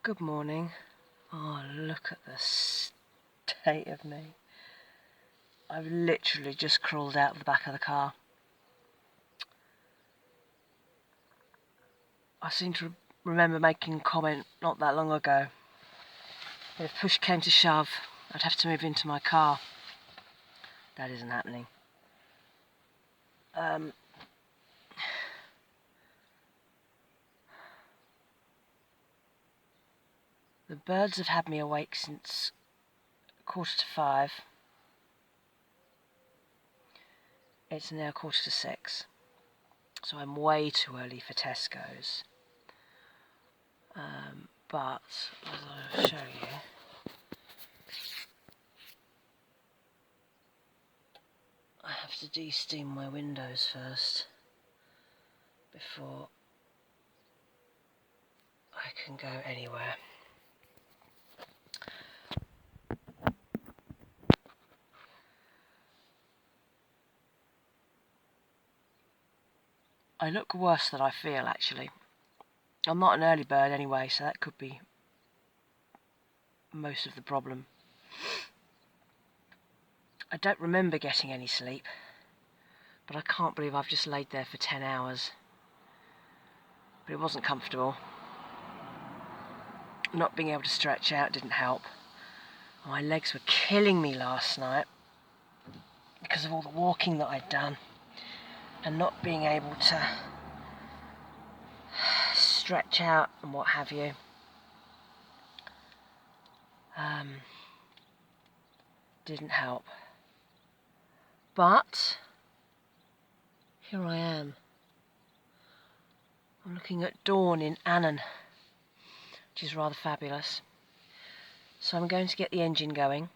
Good morning. Oh, look at the state of me. I've literally just crawled out of the back of the car. I seem to remember making a comment not that long ago. If push came to shove, I'd have to move into my car. That isn't happening. The birds have had me awake since 5:15. It's now 6:15. So I'm way too early for Tesco's. But, as I'll show you, I have to de-steam my windows first before I can go anywhere. I look worse than I feel, actually. I'm not an early bird anyway, so that could be most of the problem. I don't remember getting any sleep, but I can't believe I've just laid there for 10 hours. But it wasn't comfortable. Not being able to stretch out didn't help. My legs were killing me last night because of all the walking that I'd done and not being able to stretch out and what have you. Didn't help. But here I am. I'm looking at dawn in Annan, which is rather fabulous. So I'm going to get the engine going,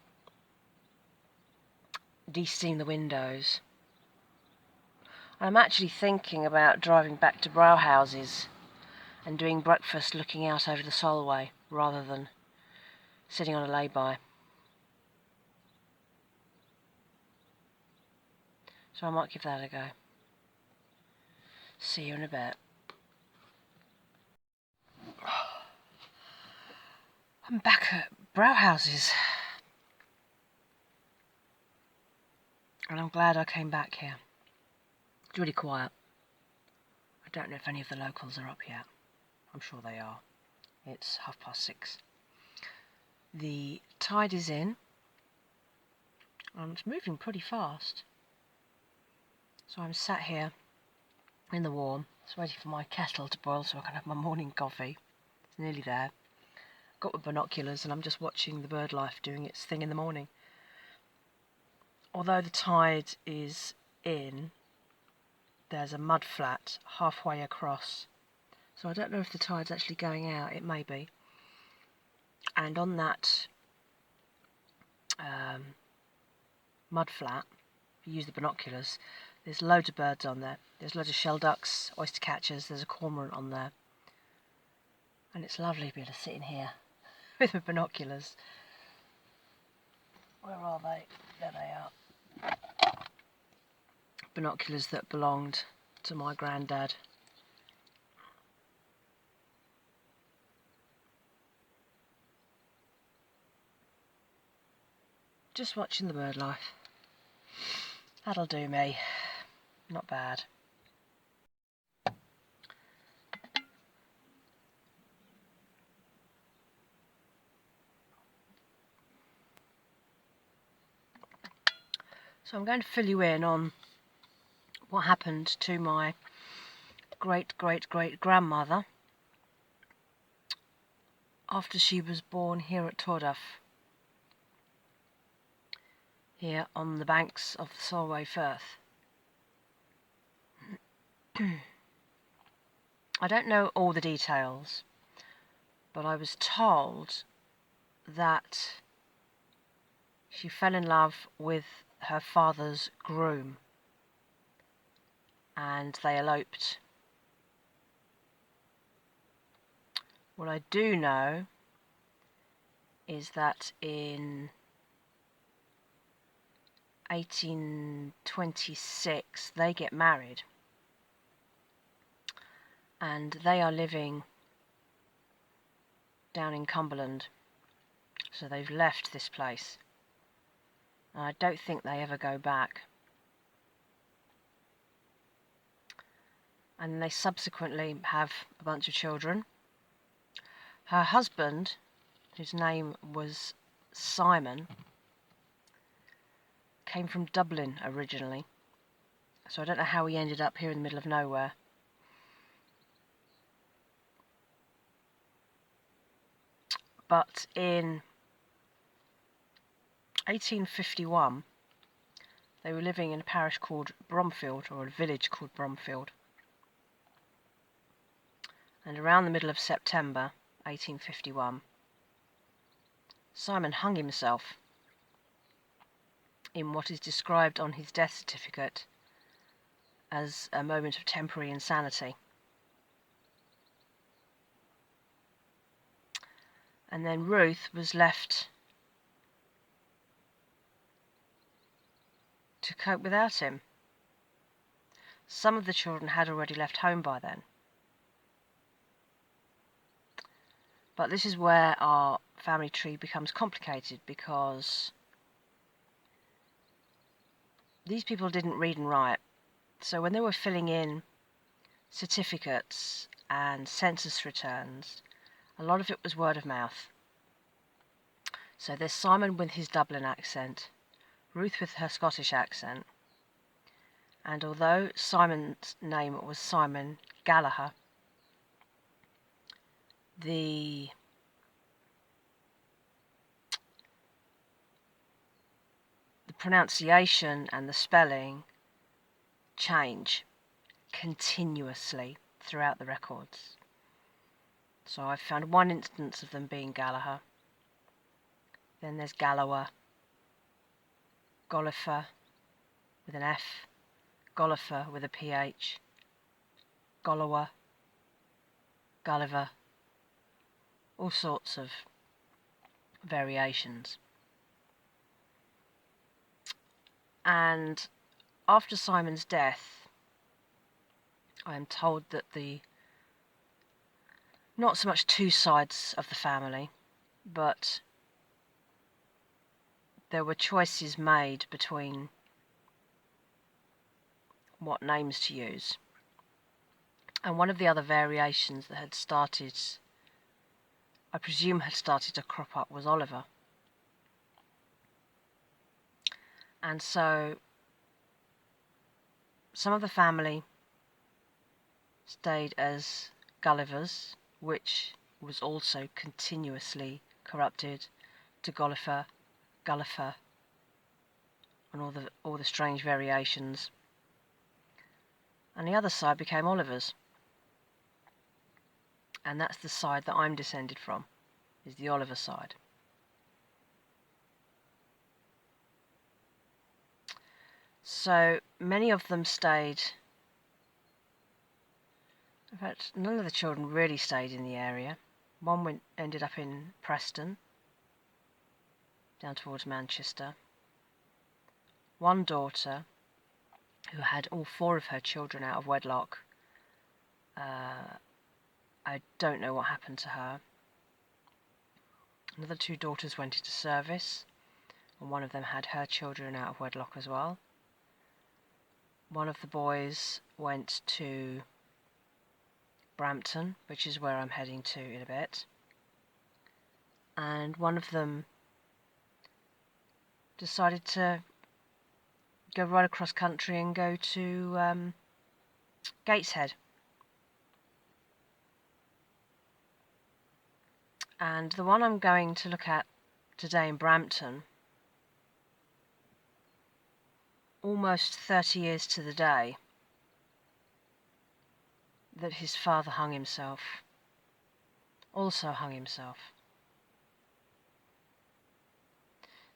de-steam the windows. I'm actually thinking about driving back to Browhouses and doing breakfast looking out over the Solway rather than sitting on a lay-by. So I might give that a go. See you in a bit. I'm back at Browhouses. And I'm glad I came back here. It's really quiet. I don't know if any of the locals are up yet. I'm sure they are. It's 6:30. The tide is in. And it's moving pretty fast. So I'm sat here in the warm, just waiting for my kettle to boil so I can have my morning coffee. It's nearly there. Got my binoculars and I'm just watching the bird life doing its thing in the morning. Although the tide is in, there's a mud flat halfway across. So I don't know if the tide's actually going out. It may be. And on that mud flat, if you use the binoculars, there's loads of birds on there. There's loads of shell ducks, oyster catchers, there's a cormorant on there. And it's lovely to be able to sit in here with my binoculars. Where are they? There they are. Binoculars that belonged to my granddad. Just watching the bird life. That'll do me. Not bad. So I'm going to fill you in on what happened to my great-great-great-grandmother after she was born here at Tordaf, here on the banks of the Solway Firth. I don't know all the details, but I was told that she fell in love with her father's groom and they eloped. What I do know is that in 1826 they get married and they are living down in Cumberland. So they've left this place. And I don't think they ever go back. And they subsequently have a bunch of children. Her husband, whose name was Simon, came from Dublin originally. So I don't know how he ended up here in the middle of nowhere. But in 1851, they were living in a parish called Bromfield, or a village called Bromfield. And around the middle of September 1851, Simon hung himself in what is described on his death certificate as a moment of temporary insanity. And then Ruth was left to cope without him. Some of the children had already left home by then. But this is where our family tree becomes complicated, because these people didn't read and write. So when they were filling in certificates and census returns, a lot of it was word of mouth. So there's Simon with his Dublin accent, Ruth with her Scottish accent, and although Simon's name was Simon Gallagher, the pronunciation and the spelling change continuously throughout the records. So I've found one instance of them being Gallagher. Then there's Gallower, Gollifer with an F, Gollifer with a PH, Gollower, Gulliver, all sorts of variations. And after Simon's death, I am told that not so much two sides of the family, but there were choices made between what names to use. And one of the other variations that had started, I presume had started to crop up, was Oliver. And so some of the family stayed as Gullivers, which was also continuously corrupted to Gollifer, Gullifer, and all the strange variations. And the other side became Olivers. And that's the side that I'm descended from, is the Oliver side. So many of them stayed. In fact, none of the children really stayed in the area. One ended up in Preston, down towards Manchester. One daughter, who had all four of her children out of wedlock, I don't know what happened to her. Another two daughters went into service, and one of them had her children out of wedlock as well. One of the boys went to Brampton, which is where I'm heading to in a bit. And one of them decided to go right across country and go to Gateshead. And the one I'm going to look at today in Brampton, almost 30 years to the day that his father hung himself, also hung himself.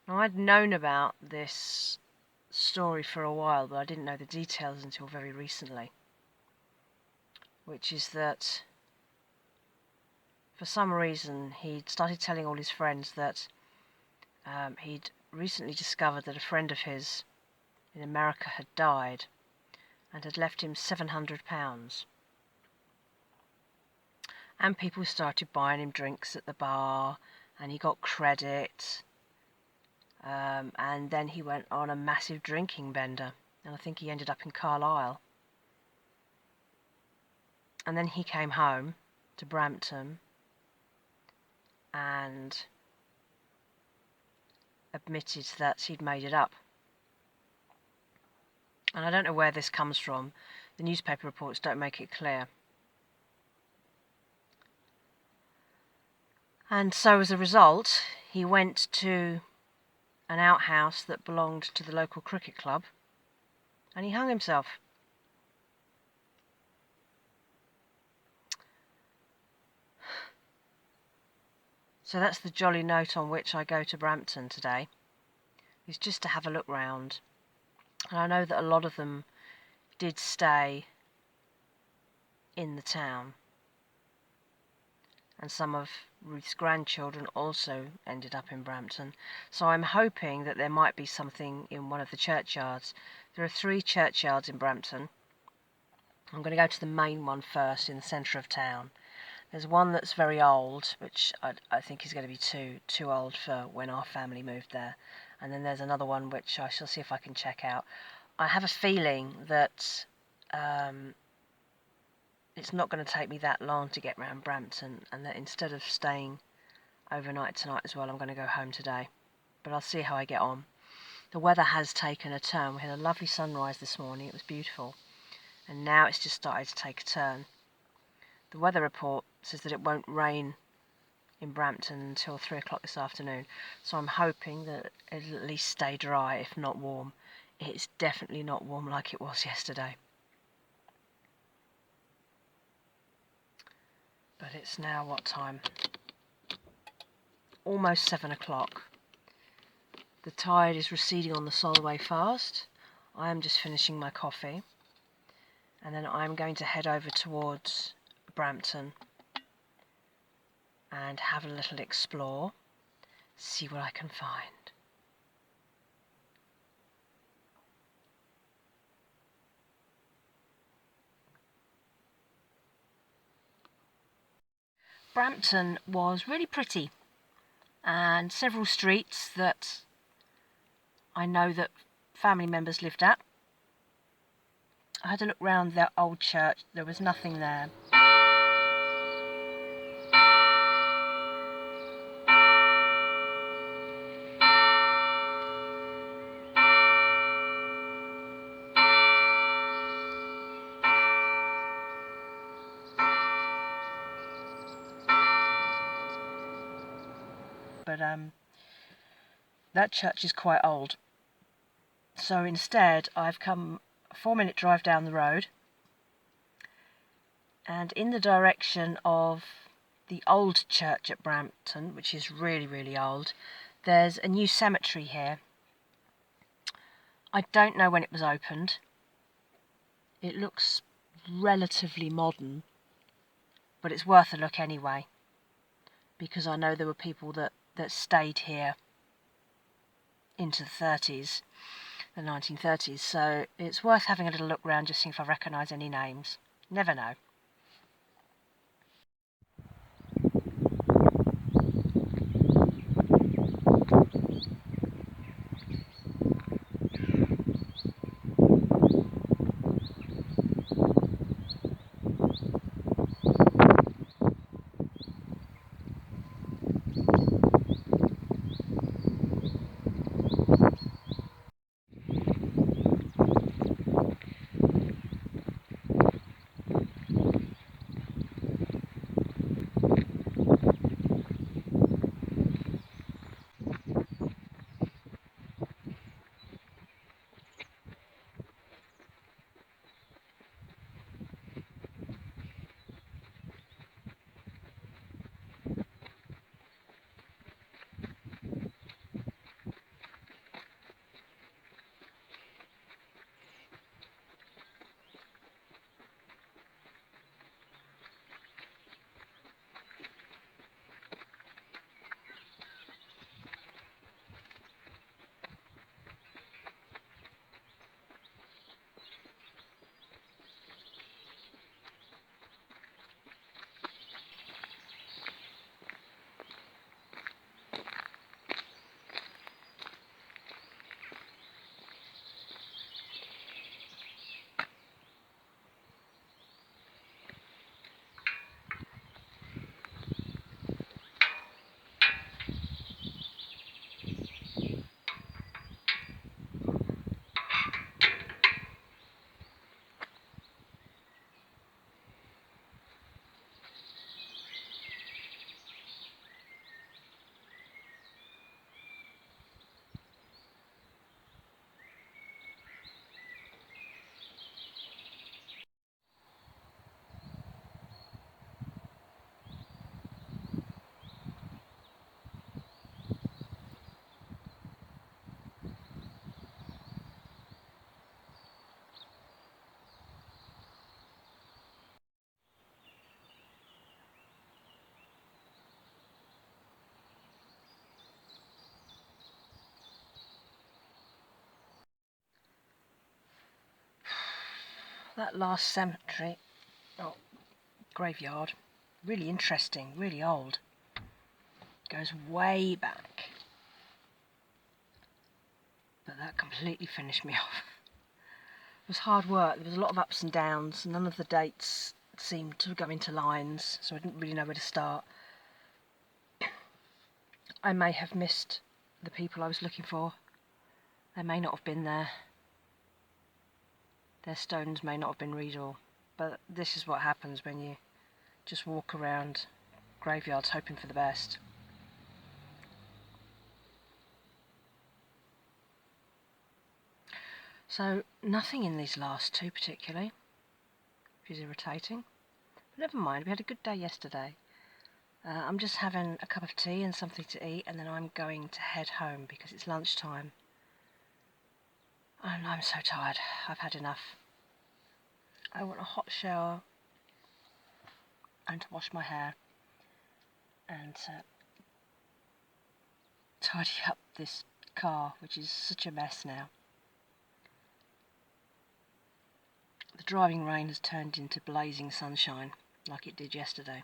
Now, I'd known about this story for a while, but I didn't know the details until very recently, which is that for some reason he'd started telling all his friends that he'd recently discovered that a friend of his in America had died and had left him £700. and people started buying him drinks at the bar, and he got credit, and then he went on a massive drinking bender, and I think he ended up in Carlisle. And then he came home to Brampton and admitted that he'd made it up. And I don't know where this comes from. The newspaper reports don't make it clear. And so as a result, he went to an outhouse that belonged to the local cricket club, and he hung himself. So that's the jolly note on which I go to Brampton today, is just to have a look round. And I know that a lot of them did stay in the town, and some of Ruth's grandchildren also ended up in Brampton. So I'm hoping that there might be something in one of the churchyards. There are 3 churchyards in Brampton. I'm going to go to the main one first, in the centre of town. There's one that's very old, which I think is going to be too old for when our family moved there. And then there's another one which I shall see if I can check out. I have a feeling that it's not going to take me that long to get round Brampton, and that instead of staying overnight tonight as well, I'm going to go home today. But I'll see how I get on. The weather has taken a turn. We had a lovely sunrise this morning. It was beautiful. And now it's just started to take a turn. The weather report says that it won't rain in Brampton until 3 o'clock this afternoon. So I'm hoping that it'll at least stay dry, if not warm. It's definitely not warm like it was yesterday. But it's now what time? Almost 7 o'clock. The tide is receding on the Solway fast. I am just finishing my coffee. And then I'm going to head over towards Brampton and have a little explore, see what I can find. Brampton was really pretty, and several streets that I know that family members lived at. I had a look round their old church. There was nothing there. But that church is quite old. So instead, I've come a 4-minute drive down the road, and in the direction of the old church at Brampton, which is really, really old, there's a new cemetery here. I don't know when it was opened. It looks relatively modern, but it's worth a look anyway, because I know there were people that stayed here into the 30s, the 1930s, so it's worth having a little look round, just seeing if I recognise any names. Never know. That last cemetery, oh, graveyard, really interesting, really old. Goes way back. But that completely finished me off. It was hard work, there was a lot of ups and downs, none of the dates seemed to go into lines, so I didn't really know where to start. I may have missed the people I was looking for. They may not have been there. Their stones may not have been readable. But this is what happens when you just walk around graveyards hoping for the best. So nothing in these last two particularly, which is irritating. But never mind, we had a good day yesterday. I'm just having a cup of tea and something to eat, and then I'm going to head home because it's lunchtime. And I'm so tired. I've had enough. I want a hot shower and to wash my hair and to tidy up this car, which is such a mess now. The driving rain has turned into blazing sunshine like it did yesterday.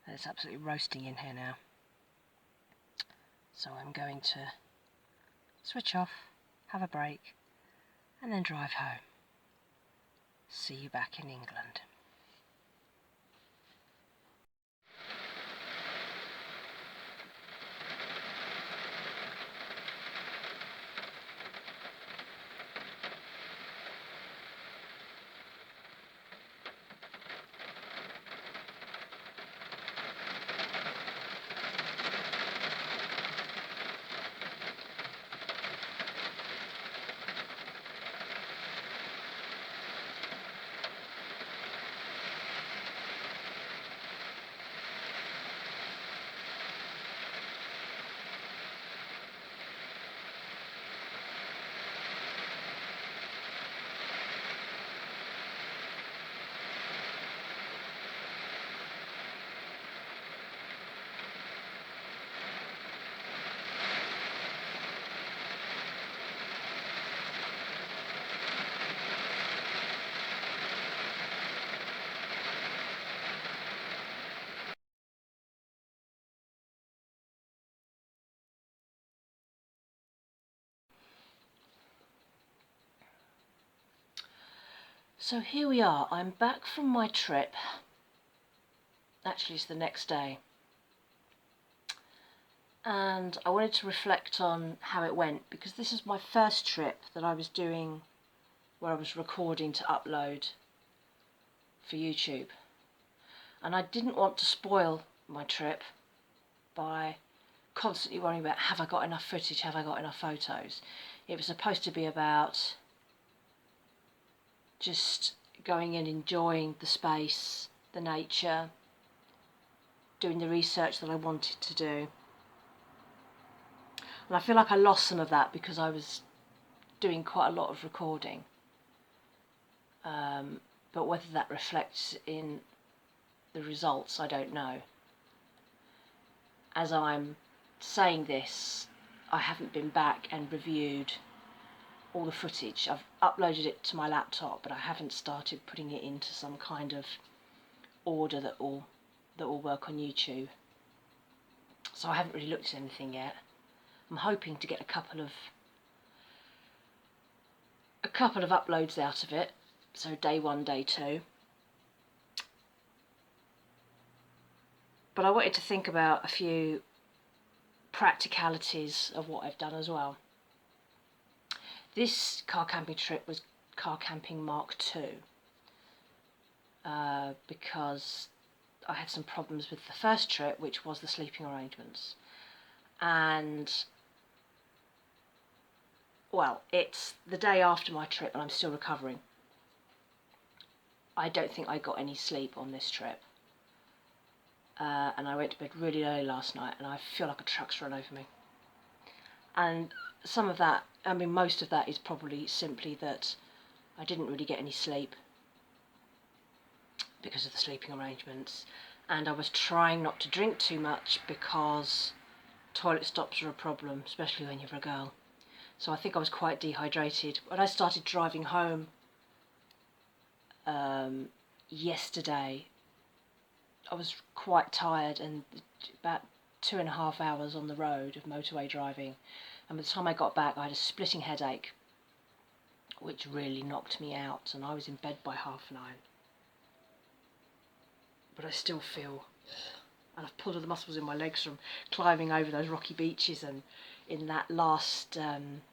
And it's absolutely roasting in here now. So I'm going to switch off, have a break, and then drive home. See you back in England. So here we are, I'm back from my trip. Actually, it's the next day. And I wanted to reflect on how it went, because this is my first trip that I was doing where I was recording to upload for YouTube. And I didn't want to spoil my trip by constantly worrying about, have I got enough footage, have I got enough photos? It was supposed to be about just going and enjoying the space, the nature, doing the research that I wanted to do. And I feel like I lost some of that because I was doing quite a lot of recording. But whether that reflects in the results, I don't know. As I'm saying this, I haven't been back and reviewed all the footage. I've uploaded it to my laptop, but I haven't started putting it into some kind of order that will work on YouTube. So I haven't really looked at anything yet. I'm hoping to get a couple of uploads out of it, so day 1, day 2. But I wanted to think about a few practicalities of what I've done as well. This car camping trip was car camping Mark II, because I had some problems with the first trip, which was the sleeping arrangements. And well, it's the day after my trip and I'm still recovering. I don't think I got any sleep on this trip. And I went to bed really early last night and I feel like a truck's run over me. And some of that, I mean most of that is probably simply that I didn't really get any sleep because of the sleeping arrangements, and I was trying not to drink too much because toilet stops are a problem, especially when you're a girl. So I think I was quite dehydrated. When I started driving home Yesterday I was quite tired, and about 2.5 hours on the road of motorway driving, and by the time I got back I had a splitting headache which really knocked me out, and I was in bed by 9:30. But I still feel, and I've pulled all the muscles in my legs from climbing over those rocky beaches, and in that last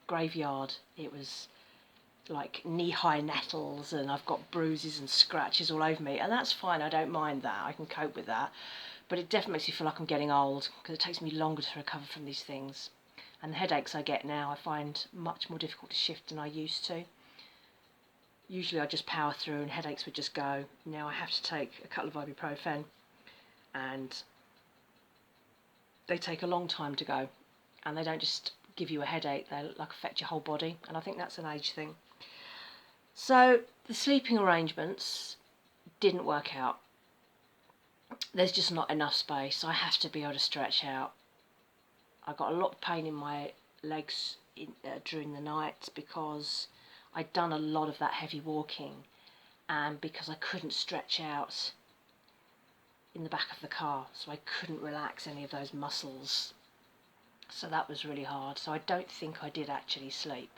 graveyard it was like knee-high nettles, and I've got bruises and scratches all over me, and that's fine, I don't mind that, I can cope with that, but it definitely makes me feel like I'm getting old, because it takes me longer to recover from these things, and the headaches I get now I find much more difficult to shift than I used to. Usually I just power through and headaches would just go. Now I have to take a couple of ibuprofen, and they take a long time to go, and they don't just give you a headache, they like affect your whole body, and I think that's an age thing. So the sleeping arrangements didn't work out. There's just not enough space. I have to be able to stretch out. I got a lot of pain in my legs during the night because I'd done a lot of that heavy walking, and because I couldn't stretch out in the back of the car, so I couldn't relax any of those muscles. So that was really hard. So I don't think I did actually sleep.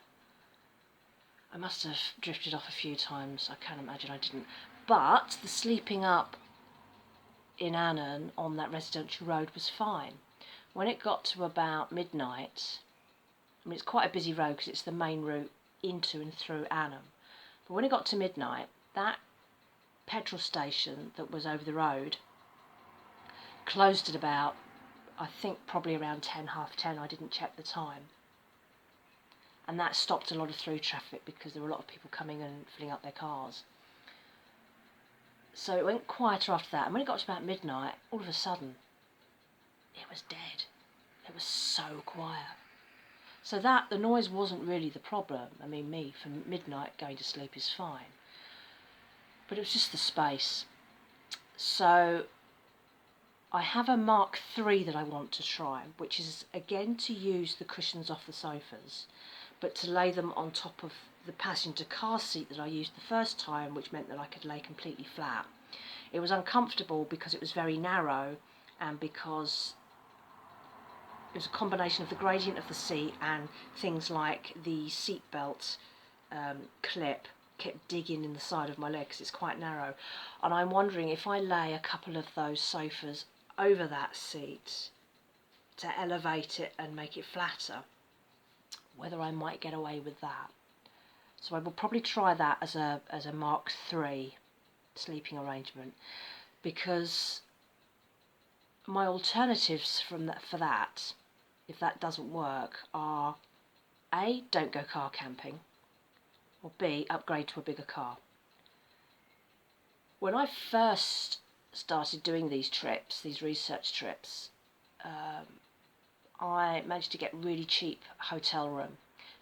I must have drifted off a few times. I can't imagine I didn't. But the sleeping up in Annan on that residential road was fine. When it got to about midnight, I mean, it's quite a busy road because it's the main route into and through Annan. But when it got to midnight, that petrol station that was over the road closed at about, I think probably around 10, half 10, I didn't check the time. And that stopped a lot of through traffic because there were a lot of people coming and filling up their cars. So it went quieter after that, and when it got to about midnight, all of a sudden, it was dead. It was so quiet. So that, the noise wasn't really the problem. I mean, me, from midnight going to sleep is fine. But it was just the space. So I have a Mark III that I want to try, which is, again, to use the cushions off the sofas, but to lay them on top of the passenger car seat that I used the first time, which meant that I could lay completely flat. It was uncomfortable because it was very narrow, and because it was a combination of the gradient of the seat and things like the seat belt clip kept digging in the side of my leg because it's quite narrow. And I'm wondering if I lay a couple of those sofas over that seat to elevate it and make it flatter, whether I might get away with that. So I will probably try that as a Mark III sleeping arrangement, because my alternatives for that, if that doesn't work, are A, don't go car camping, or B, upgrade to a bigger car. When I first started doing these trips, these research trips, I managed to get really cheap hotel room,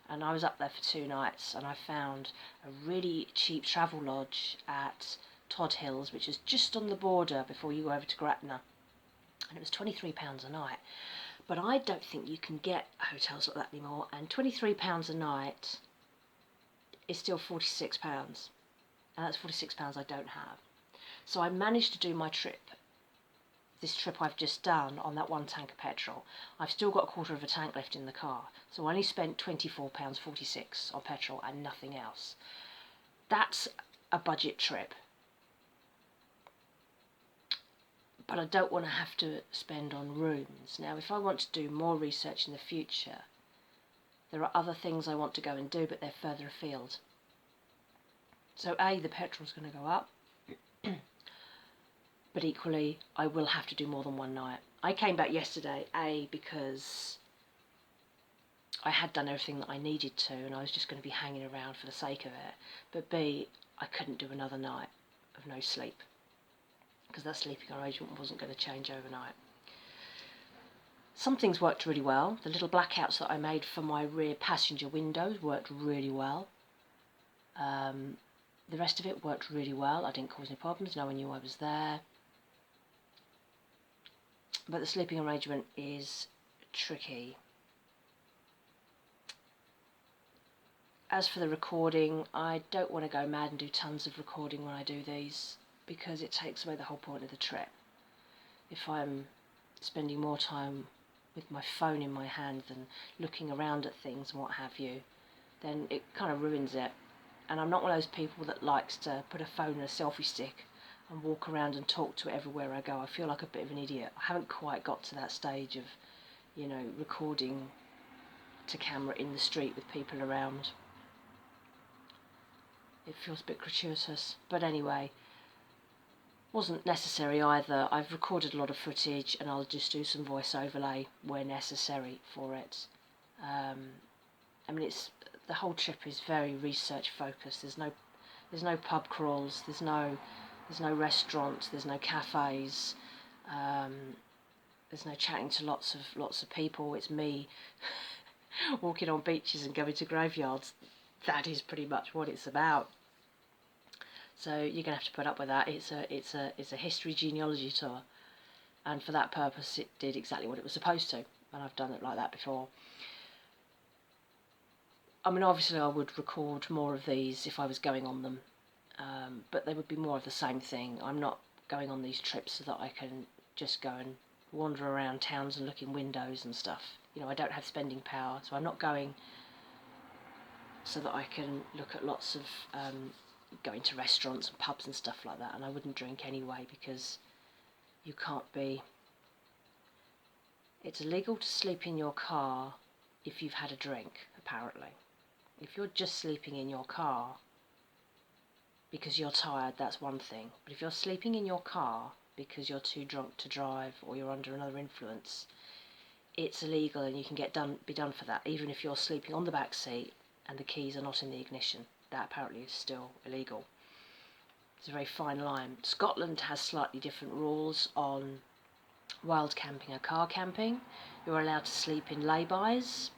and I was up there for 2 nights, and I found a really cheap travel lodge at Todd Hills, which is just on the border before you go over to Gretna, and it was £23 a night. But I don't think you can get hotels like that anymore, and £23 a night is still £46, and that's £46 I don't have. So I managed to do my trip, this trip I've just done, on that 1 tank of petrol. I've still got a quarter of a tank left in the car, so I only spent £24.46 on petrol and nothing else. That's a budget trip. But I don't want to have to spend on rooms. Now, if I want to do more research in the future, there are other things I want to go and do, but they're further afield. So A, the petrol's going to go up, but equally, I will have to do more than 1 night. I came back yesterday, A, because I had done everything that I needed to, and I was just going to be hanging around for the sake of it, but B, I couldn't do another night of no sleep, because that sleeping arrangement wasn't going to change overnight. Some things worked really well. The little blackouts that I made for my rear passenger windows worked really well. The rest of it worked really well. I didn't cause any problems. No one knew I was there. But the sleeping arrangement is tricky. as for the recording, I don't want to go mad and do tons of recording when I do these, because it takes away the whole point of the trip. If I'm spending more time with my phone in my hand than looking around at things and what have you, then it kind of ruins it. And I'm not one of those people that likes to put a phone in a selfie stick and walk around and talk to it everywhere I go. I feel like a bit of an idiot. I haven't quite got to that stage of, you know, recording to camera in the street with people around. It feels a bit gratuitous, but anyway, wasn't necessary either. I've recorded a lot of footage and I'll just do some voice overlay where necessary for it. I mean, the whole trip is very research focused. There's no pub crawls, there's no restaurants, there's no cafes, there's no chatting to lots of people. It's me walking on beaches and going to graveyards. That is pretty much what it's about. So you're gonna have to put up with that. It's a history genealogy tour, and for that purpose it did exactly what it was supposed to, and I've done it like that before. I mean, obviously I would record more of these if I was going on them, but they would be more of the same thing. I'm not going on these trips so that I can just go and wander around towns and look in windows and stuff. You know, I don't have spending power, so I'm not going so that I can look at lots of going to restaurants and pubs and stuff like that, and I wouldn't drink anyway, because you can't be... It's illegal to sleep in your car if you've had a drink, apparently. If you're just sleeping in your car because you're tired, that's one thing. But if you're sleeping in your car because you're too drunk to drive or you're under another influence, it's illegal, and you can be done for that, even if you're sleeping on the back seat and the keys are not in the ignition. That apparently is still illegal. It's a very fine line. Scotland has slightly different rules on wild camping and car camping. You're allowed to sleep in lay-bys,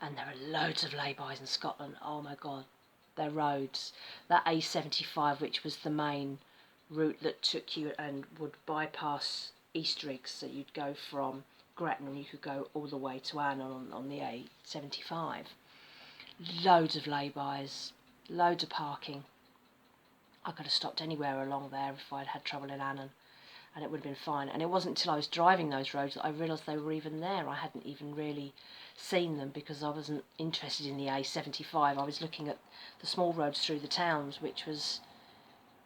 and there are loads of lay-bys in Scotland. Oh my god, they're roads. That A75, which was the main route that took you and would bypass Easteriggs, so you'd go from Gretna and you could go all the way to Annan on the A75. Loads of lay-bys, loads of parking. I could have stopped anywhere along there if I'd had trouble in Annan, and it would have been fine. And it wasn't until I was driving those roads that I realised they were even there. I hadn't even really seen them because I wasn't interested in the A75. I was looking at the small roads through the towns, which was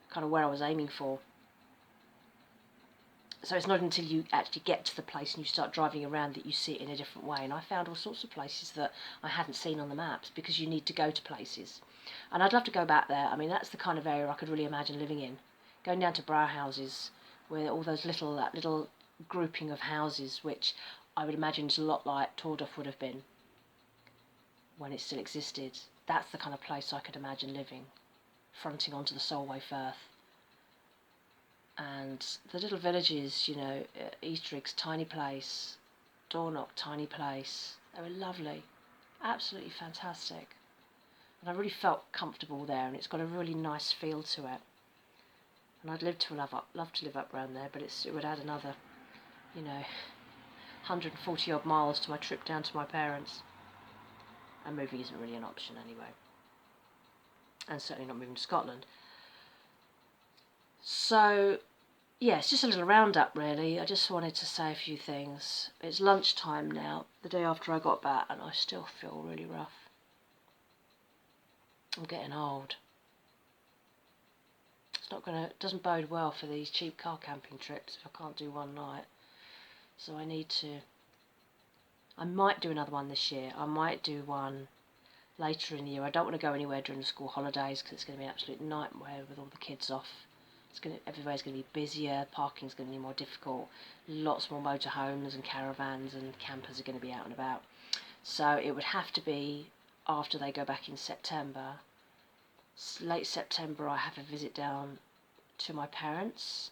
kind of where I was aiming for. So it's not until you actually get to the place and you start driving around that you see it in a different way. And I found all sorts of places that I hadn't seen on the maps, because you need to go to places. And I'd love to go back there. I mean, that's the kind of area I could really imagine living in. Going down to Browhouses, where all those that little grouping of houses, which I would imagine is a lot like Tordorf would have been when it still existed. That's the kind of place I could imagine living, fronting onto the Solway Firth. And the little villages, you know, Easteriggs, tiny place, Dornoch, tiny place. They were lovely, absolutely fantastic. And I really felt comfortable there, and it's got a really nice feel to it. And I'd love to live up around there, but it would add another, you know, 140 odd miles to my trip down to my parents. And moving isn't really an option anyway. And certainly not moving to Scotland. So, yeah, it's just a little roundup really. I just wanted to say a few things. It's lunchtime now, the day after I got back, and I still feel really rough. I'm getting old. It doesn't bode well for these cheap car camping trips if I can't do one night. So I might do another one this year. I might do one later in the year. I don't want to go anywhere during the school holidays because it's going to be an absolute nightmare with all the kids off. Everywhere's going to be busier, parking's going to be more difficult, lots more motorhomes and caravans and campers are going to be out and about. So it would have to be after they go back in September. Late September I have a visit down to my parents.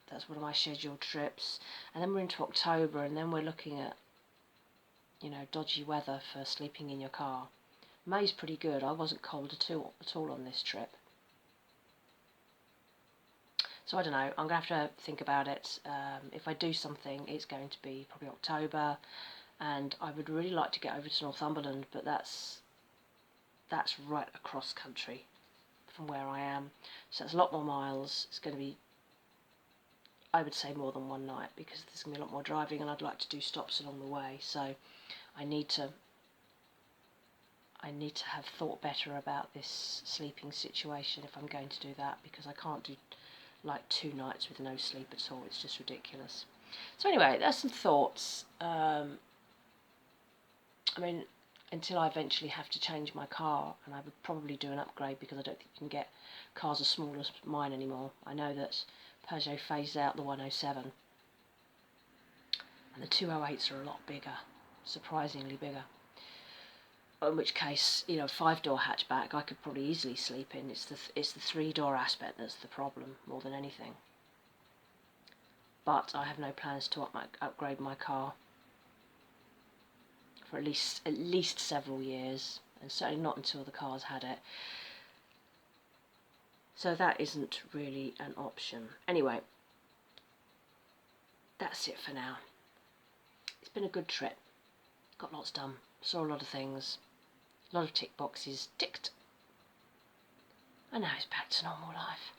That's one of my scheduled trips. And then we're into October, and then we're looking at, you know, dodgy weather for sleeping in your car. May's pretty good. I wasn't cold at all on this trip. So I don't know, I'm going to have to think about it. If I do something, it's going to be probably October, and I would really like to get over to Northumberland, but that's that's right across country from where I am. So it's a lot more miles. It's going to be, I would say, more than one night, because there's going to be a lot more driving and I'd like to do stops along the way. So I need to have thought better about this sleeping situation if I'm going to do that, because I can't do like 2 nights with no sleep at all. It's just ridiculous. So anyway, there's some thoughts. I mean, until I eventually have to change my car, and I would probably do an upgrade, because I don't think you can get cars as small as mine anymore. I know that Peugeot phased out the 107, and the 208s are a lot bigger, surprisingly bigger. In which case, you know, 5-door hatchback I could probably easily sleep in. It's the 3-door aspect that's the problem more than anything. But I have no plans to upgrade my car for at least several years, and certainly not until the car's had it. So that isn't really an option. Anyway, that's it for now. It's been a good trip. Got lots done. Saw a lot of things. A lot of tick boxes ticked. And now it's back to normal life.